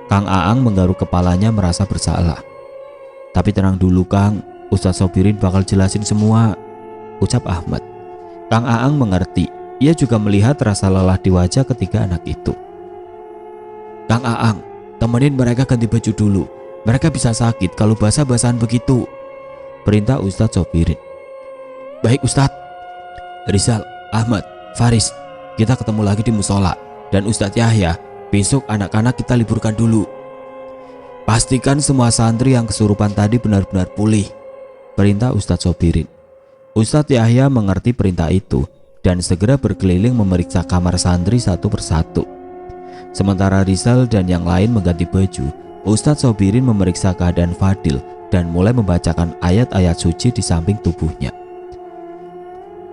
Kang Aang menggaruk kepalanya merasa bersalah. Tapi tenang dulu Kang, Ustadz Sobirin bakal jelasin semua, ucap Ahmad. Kang Aang mengerti. Ia juga melihat rasa lelah di wajah ketiga anak itu. Kang Aang, temenin mereka ganti baju dulu. Mereka bisa sakit kalau basah-basahan begitu, perintah Ustadz Sobirin. Baik Ustadz. Rizal, Ahmad, Faris, kita ketemu lagi di musola. Dan Ustadz Yahya, besok anak-anak kita liburkan dulu. Pastikan semua santri yang kesurupan tadi benar-benar pulih, perintah Ustadz Sobirin. Ustadz Yahya mengerti perintah itu dan segera berkeliling memeriksa kamar santri satu persatu. Sementara Rizal dan yang lain mengganti baju, Ustadz Sobirin memeriksa keadaan Fadil dan mulai membacakan ayat-ayat suci di samping tubuhnya.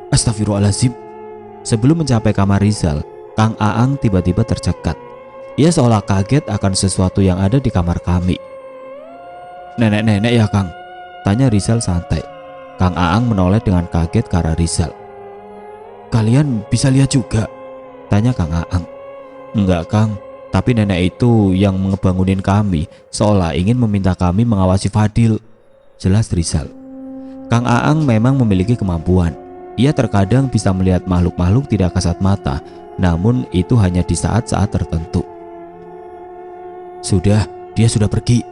Astagfirullahaladzim. Sebelum mencapai kamar Rizal, Kang Aang tiba-tiba tercekat. Ia seolah kaget akan sesuatu yang ada di kamar kami. Nenek-nenek ya Kang? Tanya Rizal santai. Kang Aang menoleh dengan kaget ke arah Rizal. Kalian bisa lihat juga? Tanya Kang Aang. Enggak Kang, tapi nenek itu yang ngebangunin kami, seolah ingin meminta kami mengawasi Fadil, jelas Rizal. Kang Aang memang memiliki kemampuan. Ia terkadang bisa melihat makhluk-makhluk tidak kasat mata, namun itu hanya di saat-saat tertentu. Sudah, dia sudah pergi,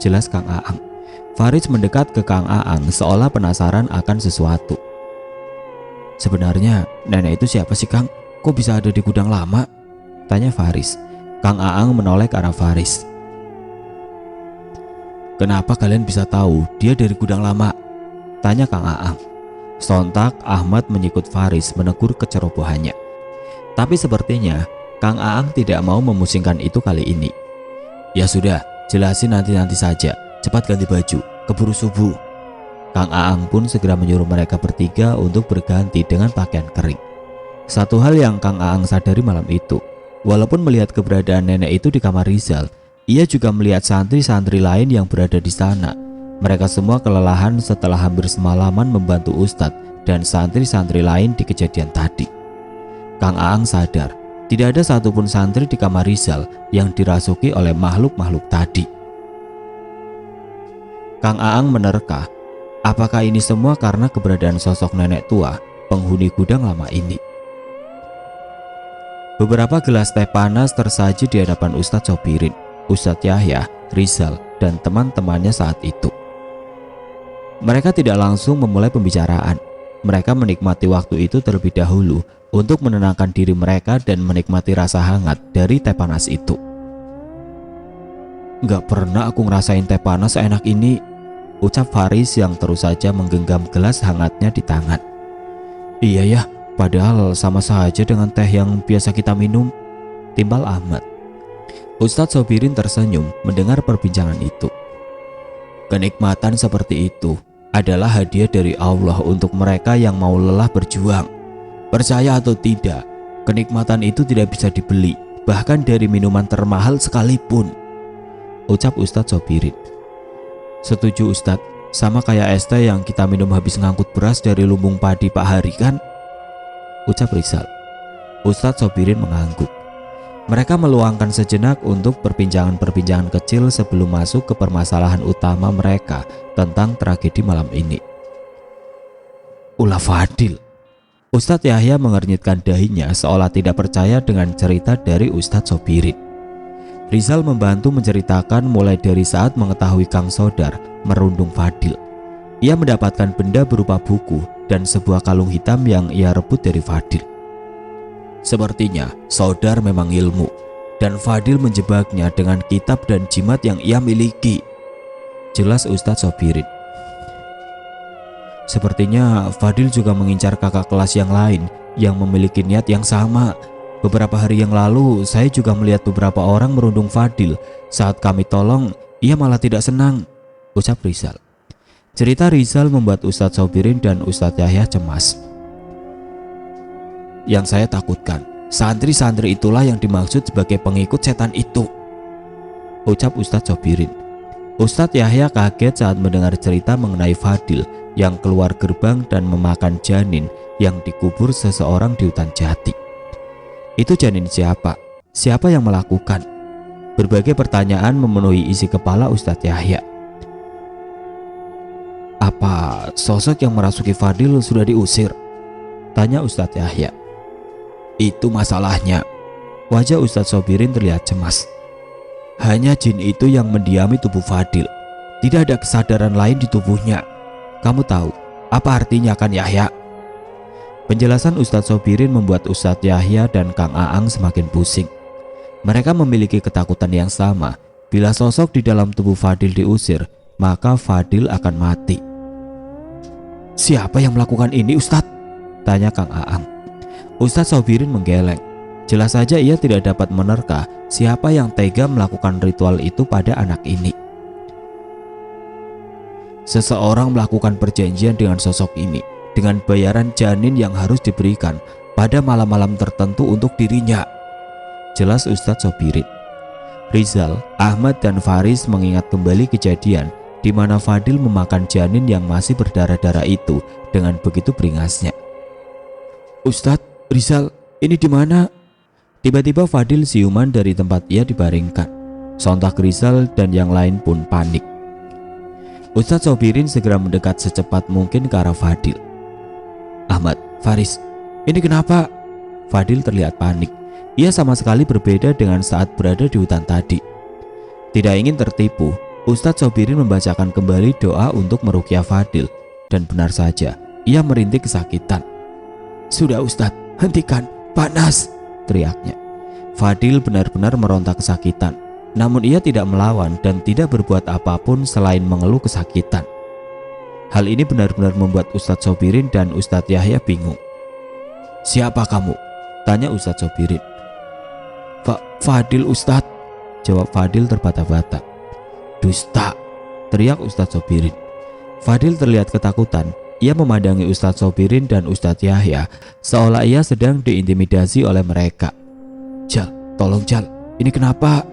jelas Kang Aang. Faris mendekat ke Kang Aang seolah penasaran akan sesuatu. Sebenarnya nenek itu siapa sih Kang? Kok bisa ada di gudang lama? Tanya Faris. Kang Aang menoleh ke arah Faris. Kenapa kalian bisa tahu dia dari gudang lama? Tanya Kang Aang. Sontak Ahmad menyikut Faris menegur kecerobohannya. Tapi sepertinya Kang Aang tidak mau memusingkan itu kali ini. Ya sudah, jelasin nanti saja. Cepat ganti baju, keburu subuh. Kang Aang pun segera menyuruh mereka bertiga untuk berganti dengan pakaian kering. Satu hal yang Kang Aang sadari malam itu, walaupun melihat keberadaan nenek itu di kamar Rizal, ia juga melihat santri-santri lain yang berada di sana. Mereka semua kelelahan setelah hampir semalaman membantu Ustadz dan santri-santri lain di kejadian tadi. Kang Aang sadar, tidak ada satupun santri di kamar Rizal yang dirasuki oleh makhluk-makhluk tadi. Kang Aang menerka, apakah ini semua karena keberadaan sosok nenek tua, penghuni gudang lama ini? Beberapa gelas teh panas tersaji di hadapan Ustadz Sobirin, Ustadz Yahya, Rizal, dan teman-temannya saat itu. Mereka tidak langsung memulai pembicaraan. Mereka menikmati waktu itu terlebih dahulu untuk menenangkan diri mereka dan menikmati rasa hangat dari teh panas itu. Gak pernah aku ngerasain teh panas seenak ini, ucap Faris yang terus saja menggenggam gelas hangatnya di tangan. Iya ya, padahal sama saja dengan teh yang biasa kita minum, timbal Ahmad. Ustadz Sobirin tersenyum mendengar perbincangan itu. Kenikmatan seperti itu adalah hadiah dari Allah untuk mereka yang mau lelah berjuang. Percaya atau tidak, kenikmatan itu tidak bisa dibeli, bahkan dari minuman termahal sekalipun, ucap Ustadz Sobirin. Setuju Ustadz, sama kayak es teh yang kita minum habis ngangkut beras dari lumbung padi Pak Hari kan? Ucap Rizal. Ustadz Sobirin mengangguk. Mereka meluangkan sejenak untuk perbincangan-perbincangan kecil sebelum masuk ke permasalahan utama mereka tentang tragedi malam ini. Ulah Fadil. Ustadz Yahya mengernyitkan dahinya seolah tidak percaya dengan cerita dari Ustadz Sobirin. Rizal membantu menceritakan mulai dari saat mengetahui Kang Sodar merundung Fadil. Ia mendapatkan benda berupa buku dan sebuah kalung hitam yang ia rebut dari Fadil. Sepertinya Sodar memang ilmu, dan Fadil menjebaknya dengan kitab dan jimat yang ia miliki, jelas Ustadz Sobirin. Sepertinya Fadil juga mengincar kakak kelas yang lain yang memiliki niat yang sama. Beberapa hari yang lalu saya juga melihat beberapa orang merundung Fadil. Saat kami tolong, ia malah tidak senang, ucap Rizal. Cerita Rizal membuat Ustadz Sobirin dan Ustadz Yahya cemas. Yang saya takutkan, santri-santri itulah yang dimaksud sebagai pengikut setan itu, ucap Ustadz Sobirin. Ustadz Yahya kaget saat mendengar cerita mengenai Fadil yang keluar gerbang dan memakan janin yang dikubur seseorang di hutan jati. Itu janin siapa? Siapa yang melakukan? Berbagai pertanyaan memenuhi isi kepala Ustadz Yahya. Apa sosok yang merasuki Fadil sudah diusir? Tanya Ustadz Yahya. Itu masalahnya. Wajah Ustadz Sobirin terlihat cemas. Hanya jin itu yang mendiami tubuh Fadil. Tidak ada kesadaran lain di tubuhnya. Kamu tahu apa artinya kan Yahya? Penjelasan Ustadz Sobirin membuat Ustadz Yahya dan Kang Aang semakin pusing. Mereka memiliki ketakutan yang sama. Bila sosok di dalam tubuh Fadil diusir, maka Fadil akan mati. Siapa yang melakukan ini, Ustadz? Tanya Kang Aang. Ustadz Sobirin menggeleng. Jelas saja ia tidak dapat menerka siapa yang tega melakukan ritual itu pada anak ini. Seseorang melakukan perjanjian dengan sosok ini dengan bayaran janin yang harus diberikan pada malam-malam tertentu untuk dirinya, jelas Ustadz Sobirin. Rizal, Ahmad dan Faris mengingat kembali kejadian di mana Fadil memakan janin yang masih berdarah-darah itu dengan begitu beringasnya. Ustadz, Rizal, ini di mana? Tiba-tiba Fadil siuman dari tempat ia dibaringkan. Sontak Rizal dan yang lain pun panik. Ustadz Sobirin segera mendekat secepat mungkin ke arah Fadil. Ahmad, Faris, ini kenapa? Fadil terlihat panik. Ia sama sekali berbeda dengan saat berada di hutan tadi. Tidak ingin tertipu, Ustadz Sobirin membacakan kembali doa untuk meruqyah Fadil. Dan benar saja, ia merintih kesakitan. Sudah Ustadz, hentikan, panas, teriaknya. Fadil benar-benar meronta kesakitan. Namun ia tidak melawan dan tidak berbuat apapun selain mengeluh kesakitan. Hal ini benar-benar membuat Ustadz Sobirin dan Ustadz Yahya bingung. Siapa kamu? Tanya Ustadz Sobirin. Fadil Ustadz, jawab Fadil terbata-bata. Dusta, teriak Ustadz Sobirin. Fadil terlihat ketakutan. Ia memandangi Ustadz Sobirin dan Ustadz Yahya seolah ia sedang diintimidasi oleh mereka. Jal, tolong Jal, ini kenapa?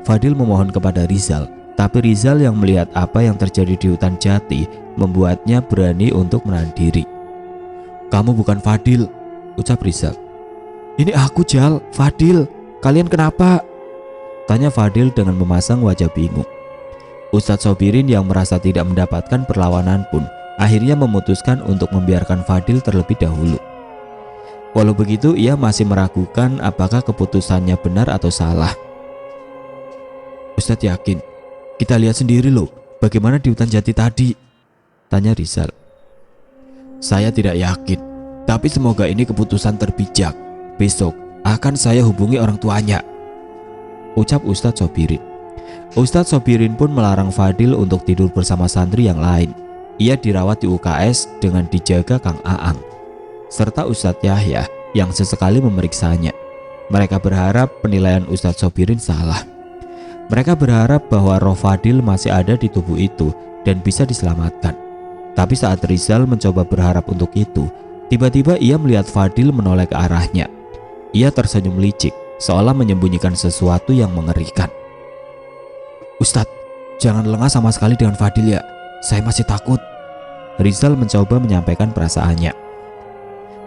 Fadil memohon kepada Rizal, tapi Rizal yang melihat apa yang terjadi di hutan jati membuatnya berani untuk menahan diri. Kamu bukan Fadil, ucap Rizal. Ini aku Jal, Fadil, kalian kenapa? Tanya Fadil dengan memasang wajah bingung. Ustadz Sobirin yang merasa tidak mendapatkan perlawanan pun akhirnya memutuskan untuk membiarkan Fadil terlebih dahulu. Walau begitu ia masih meragukan apakah keputusannya benar atau salah. Ustadz yakin, kita lihat sendiri loh bagaimana di hutan jati tadi, tanya Rizal. Saya tidak yakin, tapi semoga ini keputusan terbijak. Besok akan saya hubungi orang tuanya, ucap Ustadz Sobirin. Ustadz Sobirin pun melarang Fadil untuk tidur bersama santri yang lain. Ia dirawat di UKS dengan dijaga Kang Aang serta Ustadz Yahya yang sesekali memeriksanya. Mereka berharap penilaian Ustadz Sobirin salah. Mereka berharap bahwa roh Fadil masih ada di tubuh itu dan bisa diselamatkan. Tapi saat Rizal mencoba berharap untuk itu, tiba-tiba ia melihat Fadil menoleh ke arahnya. Ia tersenyum licik, seolah menyembunyikan sesuatu yang mengerikan. Ustadz, jangan lengah sama sekali dengan Fadil ya. Saya masih takut. Rizal mencoba menyampaikan perasaannya.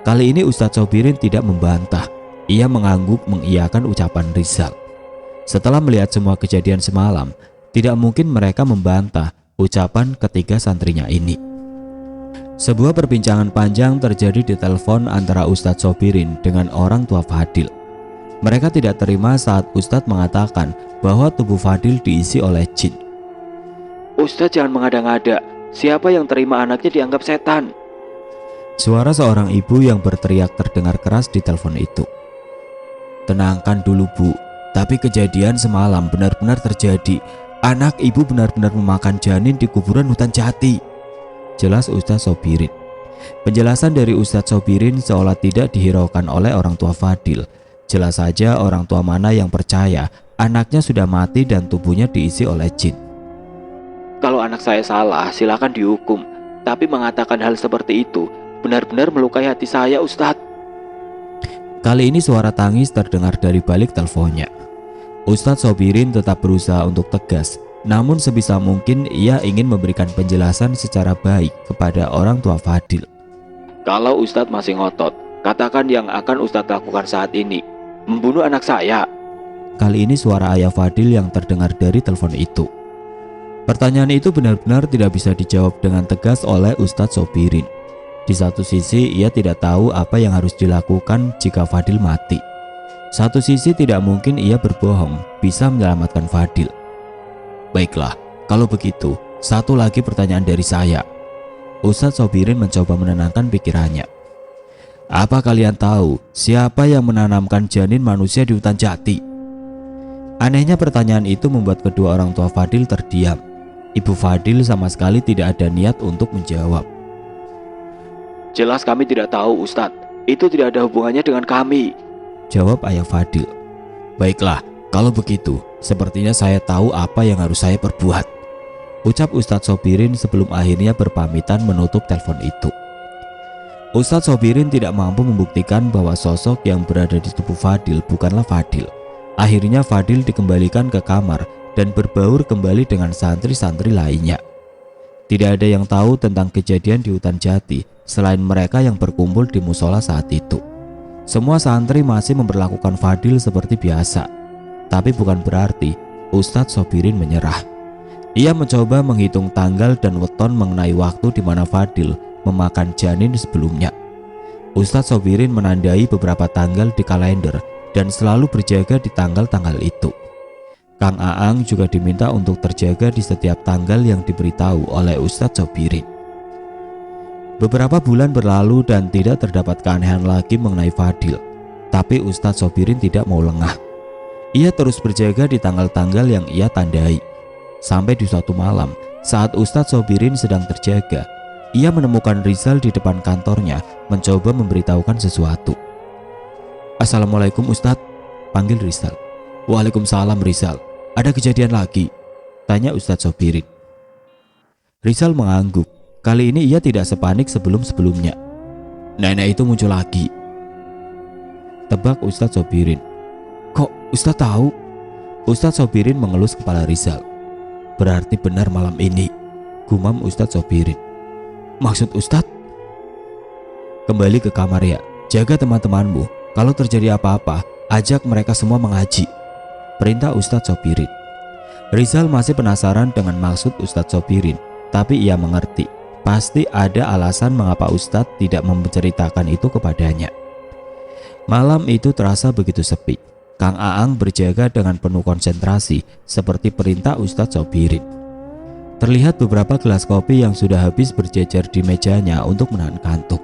Kali ini Ustadz Sobirin tidak membantah. Ia mengangguk mengiyakan ucapan Rizal. Setelah melihat semua kejadian semalam, tidak mungkin mereka membantah ucapan ketiga santrinya ini. Sebuah perbincangan panjang terjadi di telepon antara Ustadz Sobirin dengan orang tua Fadil. Mereka tidak terima saat Ustadz mengatakan bahwa tubuh Fadil diisi oleh jin. Ustadz jangan mengada-ngada, siapa yang terima anaknya dianggap setan. Suara seorang ibu yang berteriak terdengar keras di telepon itu. Tenangkan dulu Bu, tapi kejadian semalam benar-benar terjadi. Anak ibu benar-benar memakan janin di kuburan hutan jati, jelas Ustadz Sobirin. Penjelasan dari Ustadz Sobirin seolah tidak dihiraukan oleh orang tua Fadil. Jelas saja orang tua mana yang percaya anaknya sudah mati dan tubuhnya diisi oleh jin. Kalau anak saya salah, silakan dihukum. Tapi mengatakan hal seperti itu benar-benar melukai hati saya, Ustadz. Kali ini suara tangis terdengar dari balik teleponnya. Ustadz Sobirin tetap berusaha untuk tegas, namun sebisa mungkin ia ingin memberikan penjelasan secara baik kepada orang tua Fadil. Kalau Ustadz masih ngotot, katakan yang akan Ustadz lakukan saat ini. Membunuh anak saya. Kali ini suara ayah Fadil yang terdengar dari telepon itu. Pertanyaan itu benar-benar tidak bisa dijawab dengan tegas oleh Ustadz Sobirin. Di satu sisi ia tidak tahu apa yang harus dilakukan jika Fadil mati. Satu sisi tidak mungkin ia berbohong bisa menyelamatkan Fadil. Baiklah, kalau begitu, satu lagi pertanyaan dari saya. Ustadz Sobirin mencoba menenangkan pikirannya. Apa kalian tahu siapa yang menanamkan janin manusia di hutan jati? Anehnya pertanyaan itu membuat kedua orang tua Fadil terdiam. Ibu Fadil sama sekali tidak ada niat untuk menjawab. Jelas kami tidak tahu, Ustadz. Itu tidak ada hubungannya dengan kami, jawab ayah Fadil. Baiklah, kalau begitu, sepertinya saya tahu apa yang harus saya perbuat, ucap Ustadz Sobirin sebelum akhirnya berpamitan menutup telepon itu. Ustadz Sobirin tidak mampu membuktikan bahwa sosok yang berada di tubuh Fadil bukanlah Fadil. Akhirnya Fadil dikembalikan ke kamar dan berbaur kembali dengan santri-santri lainnya. Tidak ada yang tahu tentang kejadian di hutan jati selain mereka yang berkumpul di musola saat itu. Semua santri masih memperlakukan Fadil seperti biasa. Tapi bukan berarti Ustadz Sobirin menyerah. Ia mencoba menghitung tanggal dan weton mengenai waktu di mana Fadil memakan janin sebelumnya. Ustadz Sobirin menandai beberapa tanggal di kalender dan selalu berjaga di tanggal-tanggal itu. Kang Aang juga diminta untuk terjaga di setiap tanggal yang diberitahu oleh Ustadz Sobirin. Beberapa bulan berlalu dan tidak terdapat keanehan lagi mengenai Fadil. Tapi Ustadz Sobirin tidak mau lengah. Ia terus berjaga di tanggal-tanggal yang ia tandai. Sampai di suatu malam, saat Ustadz Sobirin sedang terjaga, ia menemukan Rizal di depan kantornya mencoba memberitahukan sesuatu. Assalamualaikum Ustadz, panggil Rizal. Waalaikumsalam Rizal, ada kejadian lagi? Tanya Ustadz Sobirin. Rizal mengangguk. Kali ini ia tidak sepanik sebelum-sebelumnya. Nenek itu muncul lagi, tebak Ustadz Sobirin. Kok Ustadz tahu? Ustadz Sobirin mengelus kepala Rizal. Berarti benar malam ini, gumam Ustadz Sobirin. Maksud Ustadz? Kembali ke kamar ya, jaga teman-temanmu. Kalau terjadi apa-apa, ajak mereka semua mengaji, perintah Ustadz Sobirin. Rizal masih penasaran dengan maksud Ustadz Sobirin, tapi ia mengerti. Pasti ada alasan mengapa Ustadz tidak menceritakan itu kepadanya. Malam itu terasa begitu sepi. Kang Aang berjaga dengan penuh konsentrasi seperti perintah Ustadz Sobirin. Terlihat beberapa gelas kopi yang sudah habis berjejer di mejanya untuk menahan kantuk.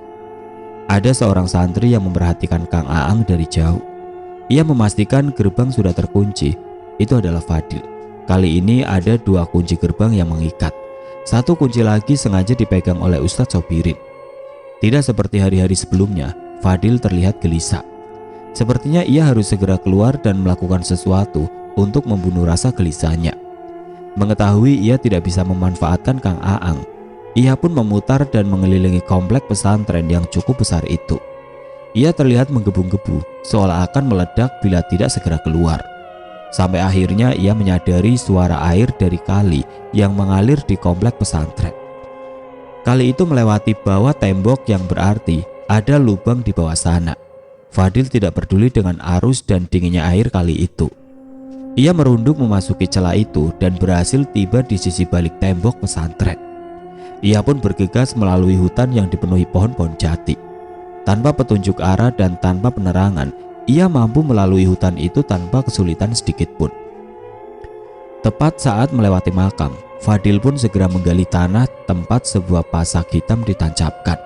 Ada seorang santri yang memperhatikan Kang Aang dari jauh. Ia memastikan gerbang sudah terkunci. Itu adalah Fadil. Kali ini ada 2 kunci gerbang yang mengikat. Satu kunci lagi sengaja dipegang oleh Ustadz Sobirin. Tidak seperti hari-hari sebelumnya, Fadil terlihat gelisah. Sepertinya ia harus segera keluar dan melakukan sesuatu untuk membunuh rasa gelisahnya. Mengetahui ia tidak bisa memanfaatkan Kang Aang, ia pun memutar dan mengelilingi komplek pesantren yang cukup besar itu. Ia terlihat menggebu-gebu, seolah akan meledak bila tidak segera keluar. Sampai akhirnya ia menyadari suara air dari kali yang mengalir di komplek pesantren. Kali itu melewati bawah tembok yang berarti ada lubang di bawah sana. Fadil tidak peduli dengan arus dan dinginnya air kali itu. Ia merunduk memasuki celah itu dan berhasil tiba di sisi balik tembok pesantren. Ia pun bergegas melalui hutan yang dipenuhi pohon-pohon jati. Tanpa petunjuk arah dan tanpa penerangan, ia mampu melalui hutan itu tanpa kesulitan sedikit pun. Tepat saat melewati makam, Fadil pun segera menggali tanah tempat sebuah pasak hitam ditancapkan.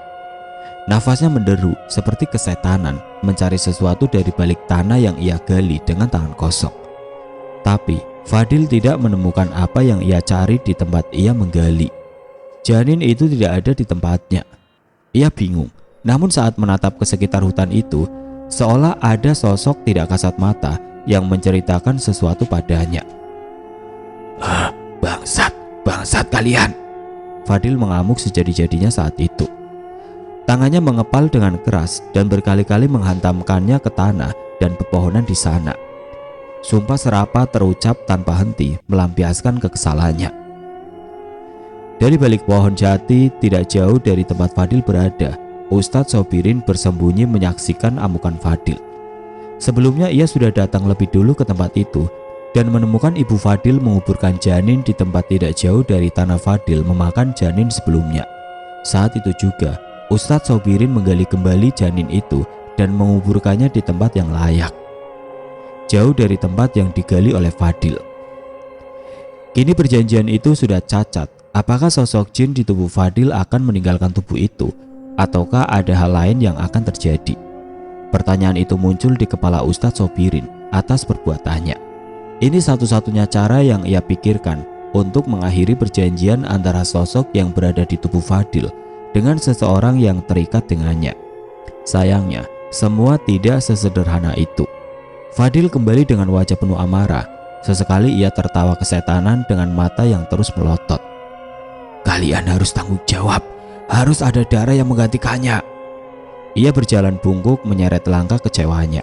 Nafasnya menderu seperti kesetanan mencari sesuatu dari balik tanah yang ia gali dengan tangan kosong. Tapi Fadil tidak menemukan apa yang ia cari di tempat ia menggali. Janin itu tidak ada di tempatnya. Ia bingung, namun saat menatap ke sekitar hutan itu, seolah ada sosok tidak kasat mata yang menceritakan sesuatu padanya. Bangsat, Bangsat kalian. Fadil mengamuk sejadi-jadinya saat itu. Tangannya mengepal dengan keras dan berkali-kali menghantamkannya ke tanah dan pepohonan di sana. Sumpah serapah terucap tanpa henti melampiaskan kekesalannya. Dari balik pohon jati tidak jauh dari tempat Fadil berada, Ustadz Sobirin bersembunyi menyaksikan amukan Fadil. Sebelumnya ia sudah datang lebih dulu ke tempat itu dan menemukan ibu Fadil menguburkan janin di tempat tidak jauh dari tanah Fadil memakan janin sebelumnya. Saat itu juga Ustadz Sobirin menggali kembali janin itu dan menguburkannya di tempat yang layak, jauh dari tempat yang digali oleh Fadil. Kini perjanjian itu sudah cacat. Apakah sosok jin di tubuh Fadil akan meninggalkan tubuh itu, ataukah ada hal lain yang akan terjadi? Pertanyaan itu muncul di kepala Ustadz Sobirin atas perbuatannya. Ini satu-satunya cara yang ia pikirkan untuk mengakhiri perjanjian antara sosok yang berada di tubuh Fadil dengan seseorang yang terikat dengannya. Sayangnya, semua tidak sesederhana itu. Fadil kembali dengan wajah penuh amarah. Sesekali ia tertawa kesetanan dengan mata yang terus melotot. Kalian harus tanggung jawab. Harus ada darah yang menggantikannya. Ia berjalan bungkuk menyeret langkah kecewanya.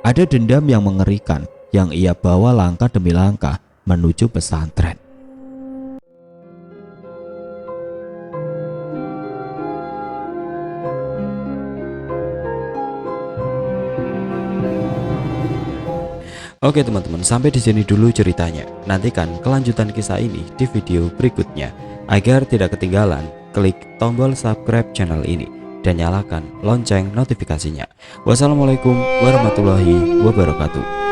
Ada dendam yang mengerikan yang ia bawa langkah demi langkah menuju pesantren. Oke teman-teman, sampai di sini dulu ceritanya. Nantikan kelanjutan kisah ini di video berikutnya. Agar tidak ketinggalan, klik tombol subscribe channel ini dan nyalakan lonceng notifikasinya. Wassalamualaikum warahmatullahi wabarakatuh.